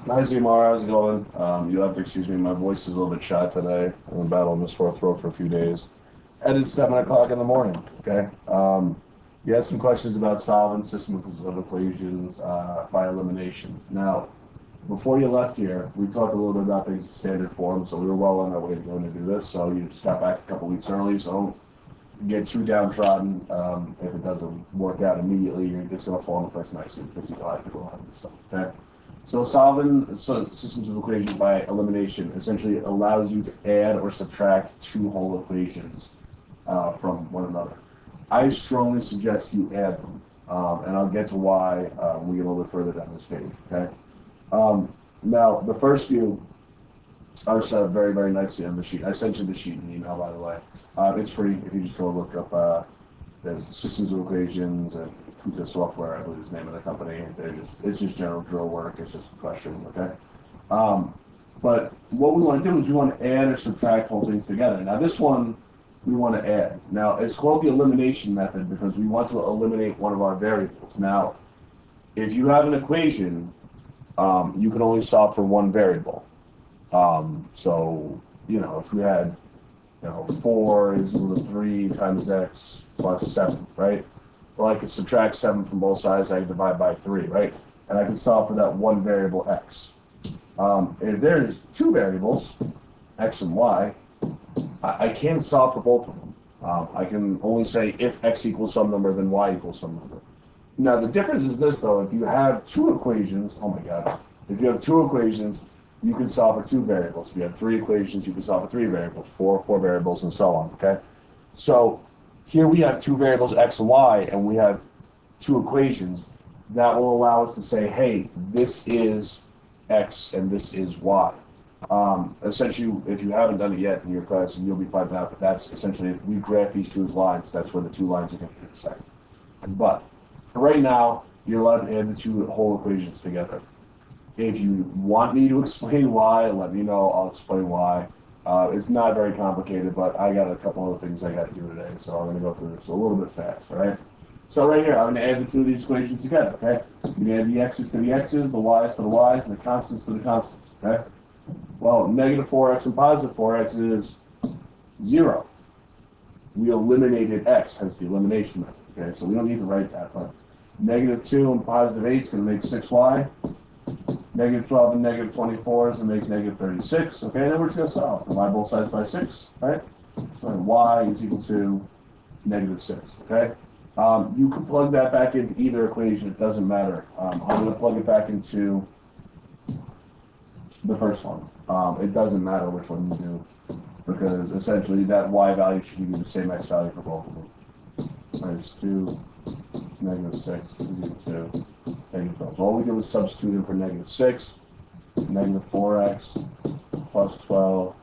Hi Xiomara, how's it going? You'll have to excuse me, my voice is a little bit shot today. I've been battling a sore throat for a few days. And it's 7 o'clock in the morning, okay? You had some questions about solving systems of equations by elimination. Now, before you left here, we talked a little bit about things in standard form, so we were well on our way to going to do this. So you just got back a couple weeks early, so don't get too downtrodden. If it doesn't work out immediately, you're just going to fall into place nicely because you know how to do a lot of this stuff, okay? So solving systems of equations by elimination essentially allows you to add or subtract two whole equations from one another. I strongly suggest you add them, and I'll get to why when we get a little bit further down this page. Okay. Now the first few are set up very, very nicely on the sheet. I sent you the sheet in the email, by the way. It's free if you just go look up the systems of equations and Kuta Software, I believe is the name of the company. It's just general drill work. It's just a question, okay? But what we want to do is we want to add or subtract whole things together. Now this one we want to add. Now it's called the elimination method because we want to eliminate one of our variables. Now, if you have an equation, you can only solve for one variable. So, if we had, 4 is equal to 3 times x plus 7, right? Well, I could subtract 7 from both sides, I could divide by 3, right? And I can solve for that one variable x. If there's two variables, x and y, I can't solve for both of them. I can only say if x equals some number, then y equals some number. Now, the difference is this, though. If you have two equations, oh my god, if you have two equations, you can solve for two variables. If you have three equations, you can solve for three variables, four variables, and so on, okay? So here we have two variables, x and y, and we have two equations. That will allow us to say, hey, this is x and this is y. Essentially, if you haven't done it yet in your class, you'll be finding out that that's essentially, if we graph these two as lines, that's where the two lines are going to intersect. But for right now, you're allowed to add the two whole equations together. If you want me to explain why, let me know. I'll explain why. It's not very complicated, but I got a couple other things I got to do today, so I'm going to go through this a little bit fast, all right? So right here, I'm going to add the two of these equations together, okay? I'm going to add the x's to the x's, the y's to the y's, and the constants to the constants, okay? Well, negative 4x and positive 4x is 0. We eliminated x, hence the elimination method, okay? So we don't need to write that, but negative 2 and positive 8 is going to make 6y. Negative 12 and negative 24 is going to make negative 36. Okay, then we're just going to solve. Divide both sides by 6, right? So y is equal to negative 6, okay? You can plug that back into either equation. It doesn't matter. I'm going to plug it back into the first one. It doesn't matter which one you do because essentially that y value should give you the same x value for both of them. Minus 2, negative 6 is equal to negative 12. So all we did was substitute in for negative 6, negative 4x plus 12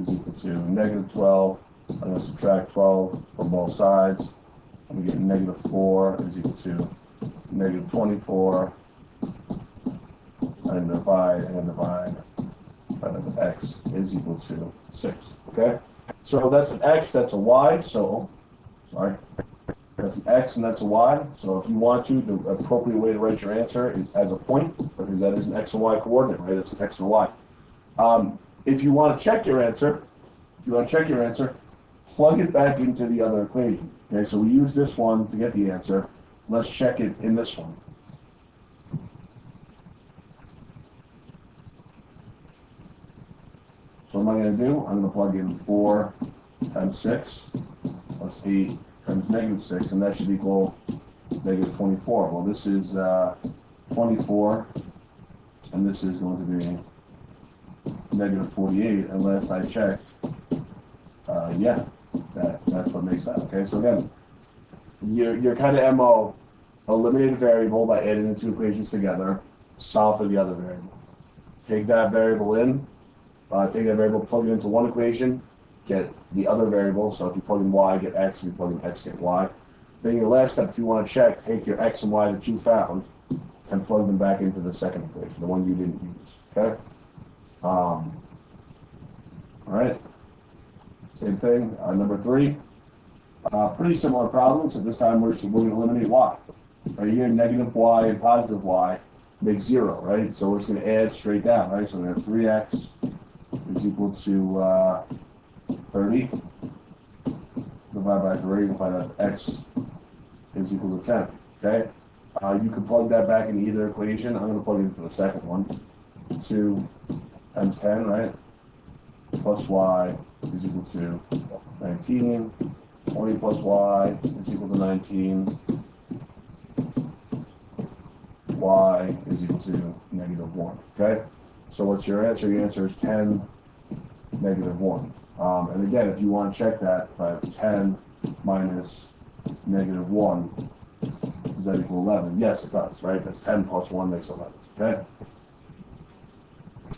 is equal to negative 12. I'm going to subtract 12 from both sides. I'm going to get negative 4 is equal to negative 24. And divide, x is equal to 6. Okay? So that's an x, that's a y. So, sorry. That's an x and that's a y. So if you want to, the appropriate way to write your answer is as a point, because that is an x and y coordinate, right? That's an x and y. If you want to check your answer, plug it back into the other equation. Okay, so we use this one to get the answer. Let's check it in this one. So what am I going to do? I'm going to plug in 4 times 6 plus 8 times negative 6, and that should equal negative 24. Well, this is 24, and this is going to be negative 48, and last I checked, yeah, that's what makes that. Okay, so again, your kind of MO, eliminate a variable by adding the two equations together, solve for the other variable. Take that variable in, plug it into one equation, get the other variable. So if you plug in y, get x. If you plug in x, get y. Then your last step, if you want to check, take your x and y that you found and plug them back into the second equation, the one you didn't use. Okay? All right. Same thing. Number 3. Pretty similar problem, so this time we're going to eliminate y. Right here, negative y and positive y. makes 0, right? So we're just going to add straight down, right? So we have 3x is equal to 30. Divide by 3, we'll find out x is equal to 10, okay? You can plug that back in either equation. I'm going to plug it into the second one. 2 times 10, right? Plus y is equal to 19. 20 plus y is equal to 19. Y is equal to negative 1, okay? So what's your answer? Your answer is 10, negative 1. And again, if you want to check that, if I have 10 minus negative 1, does that equal 11? Yes, it does, right? That's 10 plus 1 makes 11, okay?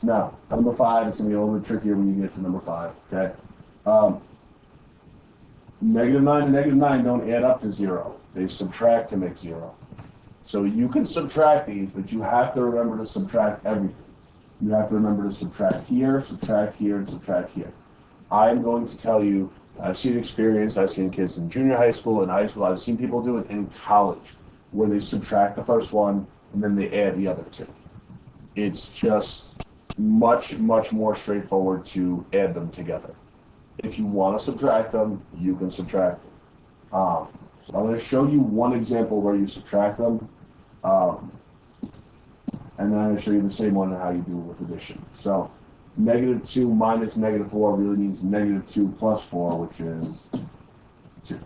Now, number 5 is going to be a little bit trickier when you get to number 5, okay? Negative 9 and negative 9 don't add up to 0. They subtract to make 0. So you can subtract these, but you have to remember to subtract everything. You have to remember to subtract here, and subtract here. I'm going to tell you, I've seen experience, I've seen kids in junior high school and high school, I've seen people do it in college, where they subtract the first one, and then they add the other two. It's just much, much more straightforward to add them together. If you want to subtract them, you can subtract them. So I'm going to show you one example where you subtract them, and then I'm going to show you the same one on how you do it with addition. So negative 2 minus negative 4 really means negative 2 plus 4, which is 2.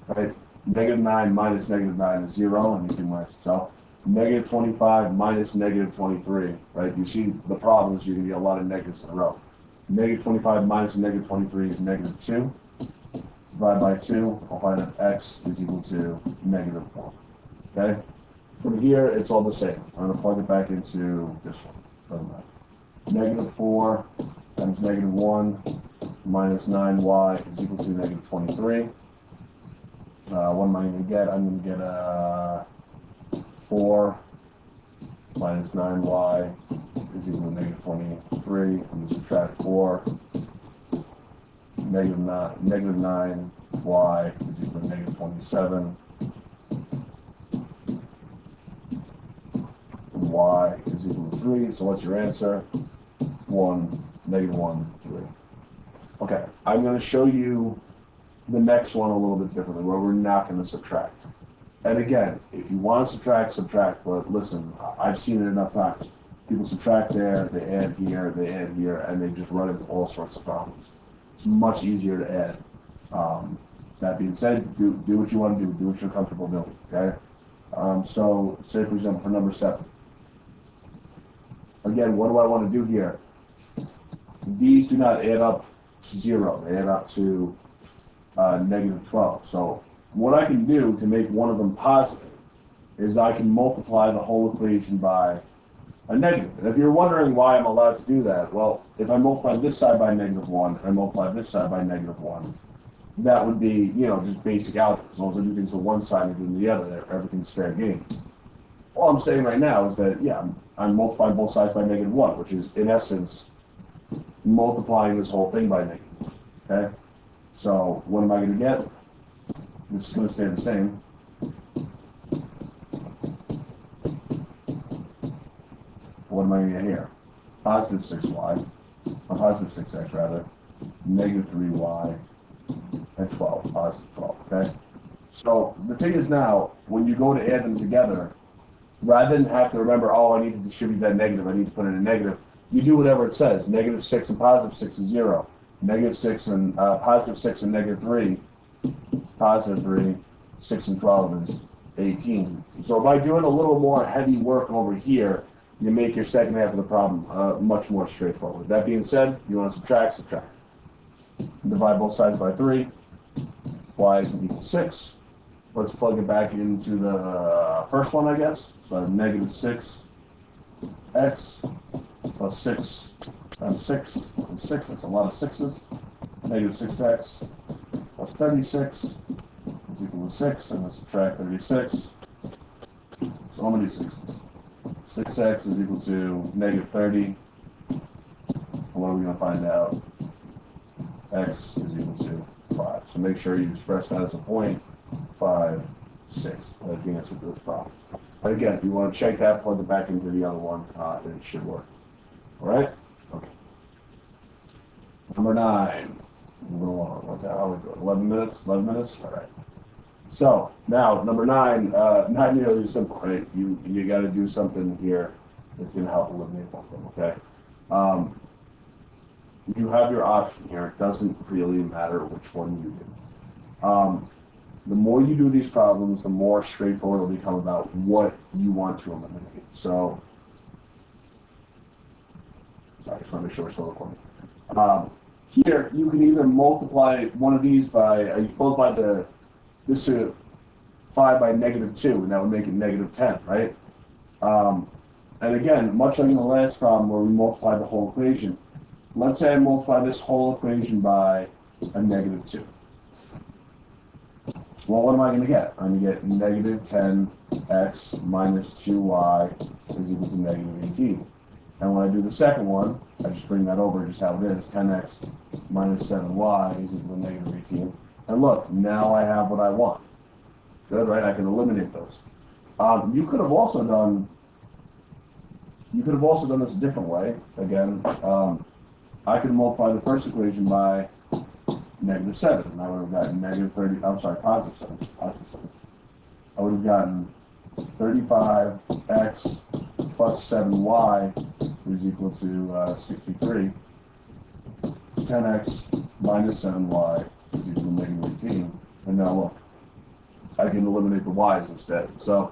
Right? Negative 9 minus negative 9 is 0, and you can minus itself. Negative 25 minus negative 23, right? You see the problem is you're going to get a lot of negatives in a row. Negative 25 minus negative 23 is negative 2. Divide by 2, I'll find that x is equal to negative 1. Okay? From here, it's all the same. I'm going to plug it back into this one. Doesn't matter. Negative 4 times negative 1 minus 9y is equal to negative 23. What am I going to get? I'm going to get 4 minus 9y is equal to negative 23. I'm going to subtract 4. Negative 9y is equal to negative 27. Y is equal to 3. So what's your answer? 1, negative 1, 3. Okay, I'm going to show you the next one a little bit differently, where we're not going to subtract. And again, if you want to subtract, subtract. But listen, I've seen it enough times. People subtract there, they add here, and they just run into all sorts of problems. It's much easier to add. That being said, do what you want to do what you're comfortable doing, okay? So, say for example, for number 7. Again, what do I want to do here? These do not add up to 0. They add up to negative 12. So what I can do to make one of them positive is I can multiply the whole equation by a negative. And if you're wondering why I'm allowed to do that, well, if I multiply this side by negative 1, and I multiply this side by negative 1, that would be, just basic algebra. As long as I do things on one side and do the other, everything's fair game. All I'm saying right now is that, yeah, I'm multiplying both sides by negative 1, which is, in essence, multiplying this whole thing by negative, okay? So what am I going to get? This is going to stay the same. What am I going to get here? Positive 6y, or positive 6x rather, negative 3y, and 12, positive 12, okay? So the thing is now, when you go to add them together, rather than have to remember, oh, I need to distribute that negative, I need to put in a negative, you do whatever it says. Negative 6 and positive 6 is 0. Negative 6 and positive 6 and negative 3, positive 3, 6 and 12 is 18. So by doing a little more heavy work over here, you make your second half of the problem much more straightforward. That being said, you want to subtract, subtract. Divide both sides by 3. Y is equal to 6. Let's plug it back into the first one, I guess. So negative 6x plus 6 times 6 is 6. That's a lot of 6's. Negative 6x plus 36 is equal to 6. And then subtract 36. So many 6's. 6x is equal to negative 30. And what are we going to find out? X is equal to 5. So make sure you express that as a point. 5 6. That's the answer to this problem. But again, if you want to check that, plug it back into the other one, and it should work. All right? Okay. Number 9. Moving along. What the hell are we doing? 11 minutes? 11 minutes? All right. So, now, number 9, not nearly as simple, right? You got to do something here that's going to help eliminate one of them, okay? You have your option here. It doesn't really matter which one you do. The more you do these problems, the more straightforward it'll become about what you want to eliminate. So, sorry, I just want to make sure we're still recording. Here, you can either multiply one of these by, you multiply this 5 by -2, and that would make it -10, right? And again, much like in the last problem where we multiplied the whole equation, let's say I multiply this whole equation by a -2. Well, what am I going to get? I'm going to get -10x minus 2y is equal to -18. And when I do the second one, I just bring that over just how it is. 10x minus 7y is equal to -18. And look, now I have what I want. Good, right? I can eliminate those. You could have also done this a different way. Again, I could multiply the first equation by -7, and I would have gotten -30. I'm sorry, positive 7. Positive 7. I would have gotten 35x plus 7y is equal to 63. 10x minus 7y is equal to -18. And now look, I can eliminate the y's instead. So,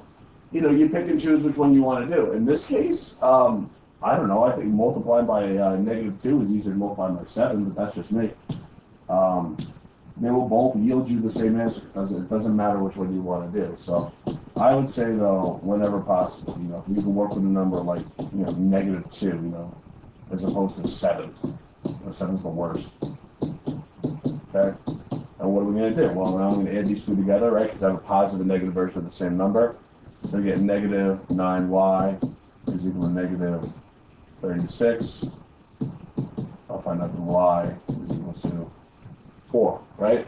you pick and choose which one you want to do. In this case, I don't know. I think multiplying by -2 is easier than multiplying by 7, but that's just me. They will both yield you the same answer because it doesn't matter which one you want to do. So I would say, though, whenever possible, you can work with a number like, -2, as opposed to 7. 7's the worst. Okay? And what are we going to do? Well, now I'm going to add these two together, right? Because I have a positive and negative version of the same number. So we get -9y is equal to -36. I'll find out the y is equal to 4, right?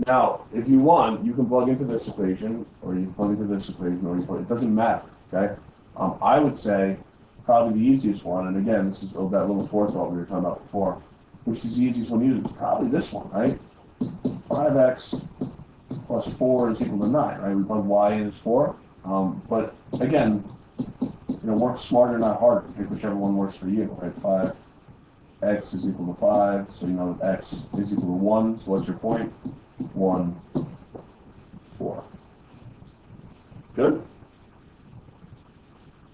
Now, if you want, you can plug into this equation, or you can plug into this equation, or it doesn't matter, okay? I would say probably the easiest one, and again, this is that little forethought we were talking about before, which is the easiest one to use, probably this one, right? 5x plus 4 is equal to 9, right? We plug y in as 4. But again, work smarter, not harder. Pick whichever one works for you, right? 5x is equal to 5, so x is equal to 1. So what's your point? 1, 4. Good?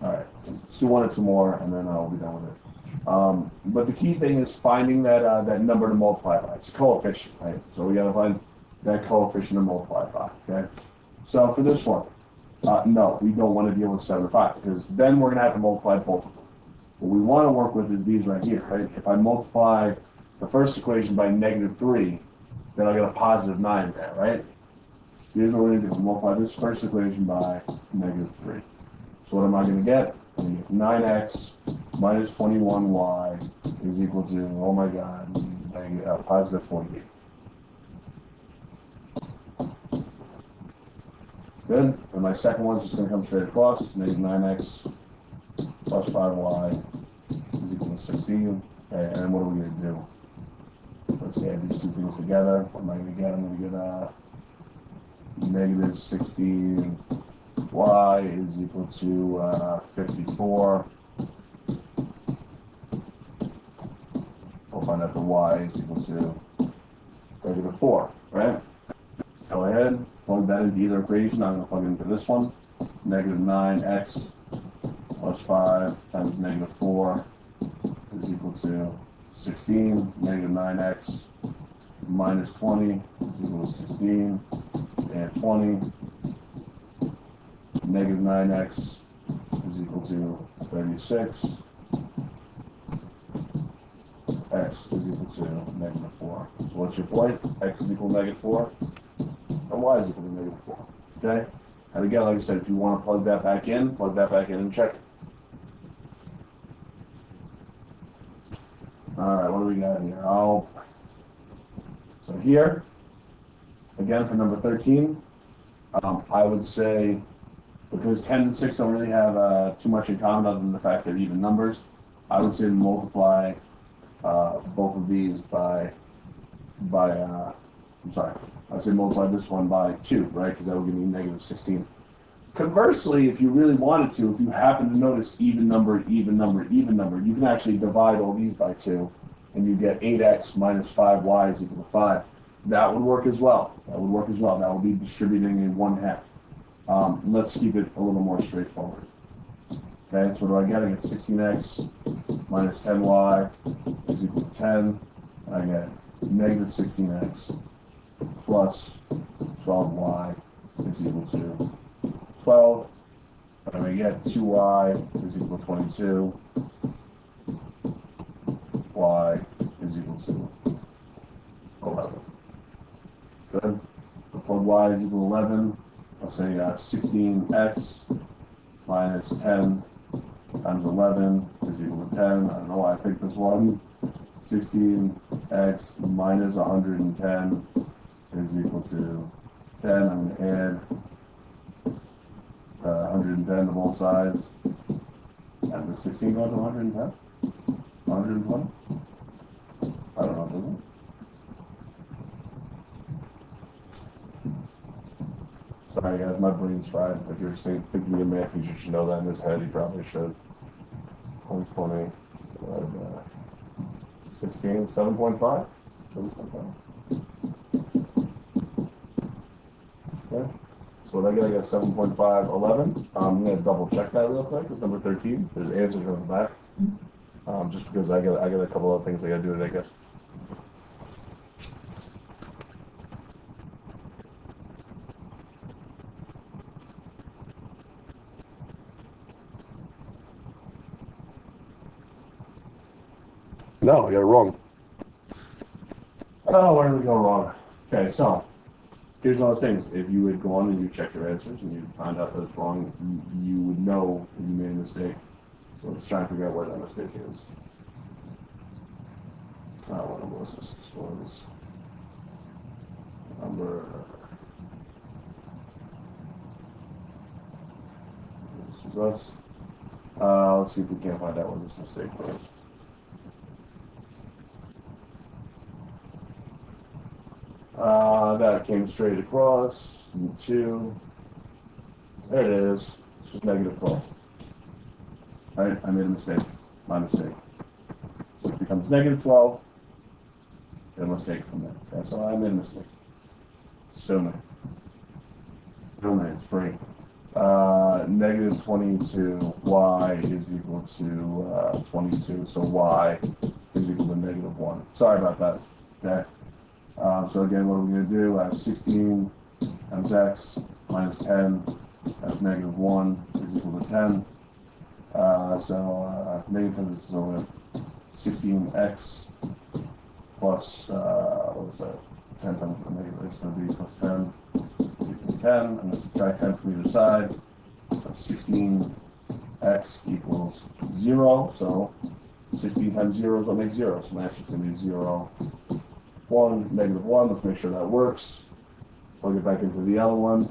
All right. Let's do one or two more, and then I'll be done with it. But the key thing is finding that number to multiply by. It's a coefficient, right? So we got to find that coefficient to multiply by, okay? So for this one, no, we don't want to deal with 7 or 5, because then we're going to have to multiply both of them. What we want to work with is these right here, right? If I multiply the first equation by -3, then I'll get a positive 9 there, right? Here's what we're going to do. We'll multiply this first equation by -3. So what am I going to get? I'm going to get 9x minus 21y is equal to, oh my god, positive 48. Good. And my second one's just going to come straight across. -9x plus 5y is equal to 16. Okay, and then what are we going to do? Let's add these two things together. What am I going to get? I'm going to get -16y is equal to 54. We'll find out the y is equal to -4, right? Go ahead, plug that into either equation. I'm going to plug it into this one. -9x plus 5 times -4 is equal to 16. -9x minus 20 is equal to 16. And 20. -9x is equal to 36. X is equal to -4. So what's your point? X is equal to -4. And y is equal to -4. Okay? And again, like I said, if you want to plug that back in and check it. Alright, what do we got here? So here, again for number 13, I would say, because 10 and 6 don't really have too much in common other than the fact they're even numbers, I would say multiply both of these I'm sorry, I would say multiply this one by 2, right? Because that would give me negative 16. Conversely, if you really wanted to, if you happen to notice even number, even number, even number, you can actually divide all these by 2, and you get 8x minus 5y is equal to 5. That would work as well. That would be distributing in 1/2. Let's keep it a little more straightforward. Okay, so what do I get? I get 16x minus 10y is equal to 10. And I get negative 16x plus 12y is equal to 12. And I get 2y is equal to 22. Y is equal to 11. Good. So plug y is equal to 11. I'll say 16x minus 10 times 11 is equal to 10. I don't know why I picked this one. 16x minus 110 is equal to 10. I'm going to add 110 to both sides. And the 16 go to 110? 120? I don't know, does it? Sorry guys, my brain's fried. If you're thinking of math, you should know that in his head. He probably should. 2020 divided by 16, 7.5? 7.5. Okay. So what I get 7.5, 11. I'm going to double check that real quick. It's number 13. There's answers on the back. Just because I got a couple of things I got to do today, I guess. No, I got it wrong. Oh, where did we go wrong? Okay, so here's one of the things. If you would go on and you check your answers and you find out that it's wrong, you would know you made a mistake. So let's try and figure out where that mistake is. What was this? This was number. This is us. Let's see if we can't find out where this mistake was. That came straight across. 2. There it is. This was negative 12. Right? I made a mistake. My mistake. So it becomes negative 12. Get a mistake from there. Okay, so I made a mistake. Assuming it's free. Negative 22y is equal to 22. So y is equal to negative 1. Sorry about that. Okay. So again, what are we going to do? I have 16 times x minus 10 times negative 1 is equal to 10. So negative 10 is over 16x plus, what is that? 10 times the negative, it's going to be plus 10 equals 10. I'm going to subtract 10 from either side. So 16x equals 0. So 16 times 0 is what makes 0. So my answer is going to be 0. 1, negative 1, let's make sure that works. Plug it back into the other one.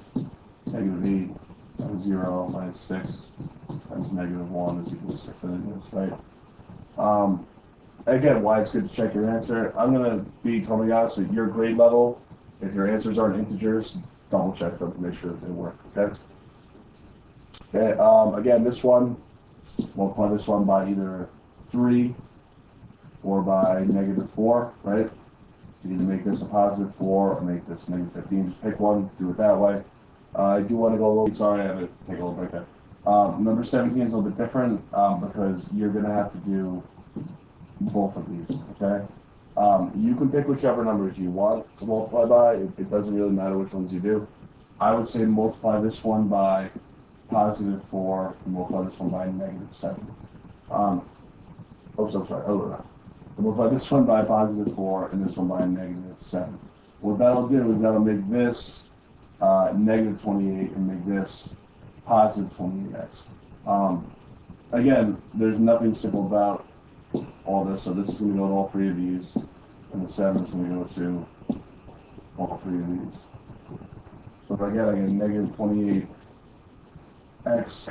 Negative 8 times 0 minus 6 times negative 1 is equal to 6. And it is, right? Again, why it's good to check your answer. I'm going to be totally honest at your grade level. If your answers aren't integers, double check them to make sure that they work, okay? Okay, again, this one, multiply this one by either 3 or by negative 4, right? You can make this a positive 4 or make this negative 15. Just pick one, do it that way. I do want to go a little, sorry, I had to take a little break there. Number 17 is a little bit different because you're going to have to do both of these, okay? You can pick whichever numbers you want to multiply by. It doesn't really matter which ones you do. I would say multiply this one by positive 4 and multiply this one by negative 7. I'm sorry. Multiply this one by positive 4 and this one by negative 7. What that'll do is that'll make this negative 28 and make this positive 28x. Again, there's nothing simple about all this, so this is going to go to all 3 of these, and the 7 is going to go to all 3 of these. So if I get negative 28x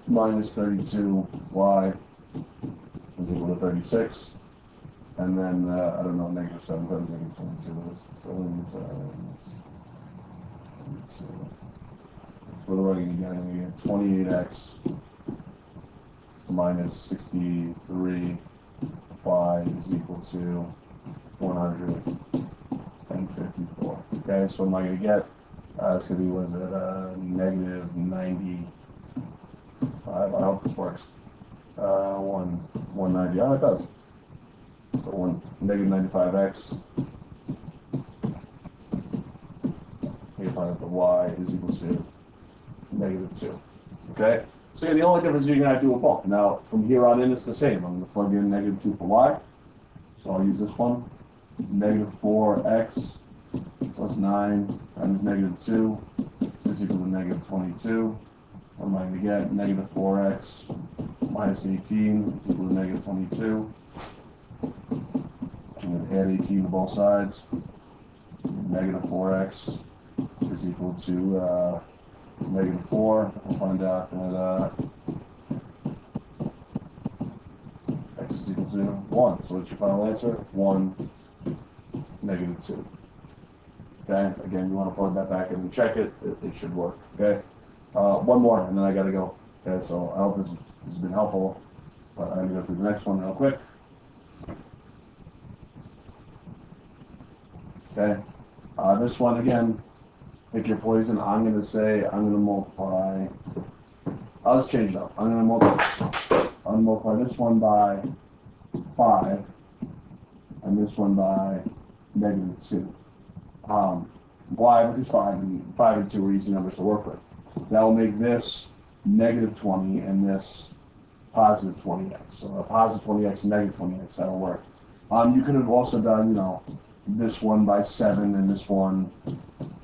minus 32y is equal to 36. And then, I don't know, negative 7 times negative 22 is. So what do I get? I'm going to get 28x minus 63y is equal to 154. Okay, so am I going to get, it's going to be, was it, negative 95? I hope this works. 190. Oh, it does. So negative 95x. You find out the y is equal to negative 2. Okay? So yeah, the only difference is you're going to have to do a bulk. Now, from here on in, it's the same. I'm going to plug in negative 2 for y. So I'll use this one. Negative 4x plus 9 times negative 2 is equal to negative 22. What am I going to get? Negative 4x minus 18 is equal to negative 22. I'm going to add 18 to both sides. Negative 4x is equal to negative 4. We'll find out that x is equal to 1. So what's your final answer? 1, negative 2. Okay, again, you want to plug that back in and check it. It should work. Okay, one more, and then I got to go. Okay, so I hope this has been helpful. But I'm going to go through the next one real quick. Okay, this one again, pick your poison. I'm going to multiply. I'll just change it up. I'm going to multiply this one by 5, and this one by negative 2. Why? Because 5 and 2 are easy numbers to work with. That will make this negative 20 and this positive 20x. So a positive 20x and negative 20x, that'll work. You could have also done, this one by 7 and this one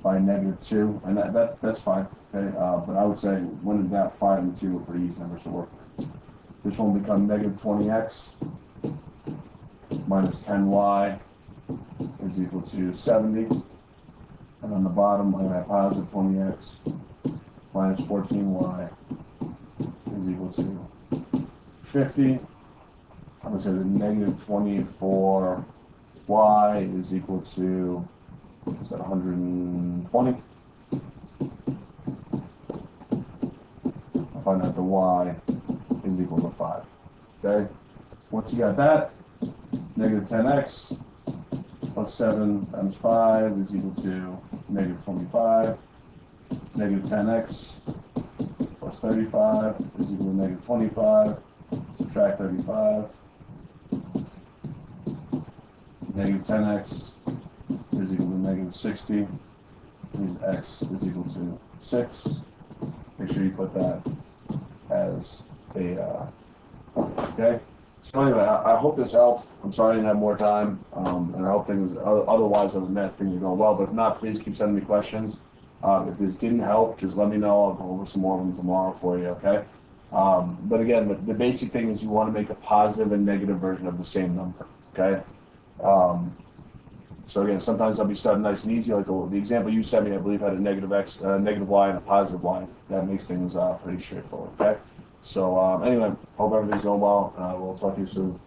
by negative 2, and that's fine. Okay, but I would say when in doubt, 5 and 2 are pretty easy numbers to work with. This one will become negative 20x minus 10y is equal to 70. And on the bottom, I'm going to have positive 20x minus 14y is equal to 50. I'm going to say the negative 24y is equal to, is that 120? I'll find out the y is equal to 5. Okay? Once you got that, negative 10x plus 7 times 5 is equal to negative 25. Negative 10x plus 35 is equal to negative 25. Subtract 35. Negative 10x is equal to negative 60. Means x is equal to 6. Make sure you put that as a, okay? So anyway, I hope this helped. I'm sorry I didn't have more time, and I hope things, otherwise other than that, things are going well. But if not, please keep sending me questions. If this didn't help, just let me know. I'll go over some more of them tomorrow for you, okay? But again, the basic thing is you want to make a positive and negative version of the same number, okay? So again, sometimes I'll be starting nice and easy, like the example you sent me, I believe had a negative x, negative y, and a positive y. That makes things pretty straightforward, okay? So anyway, hope everything's going well. We'll talk to you soon.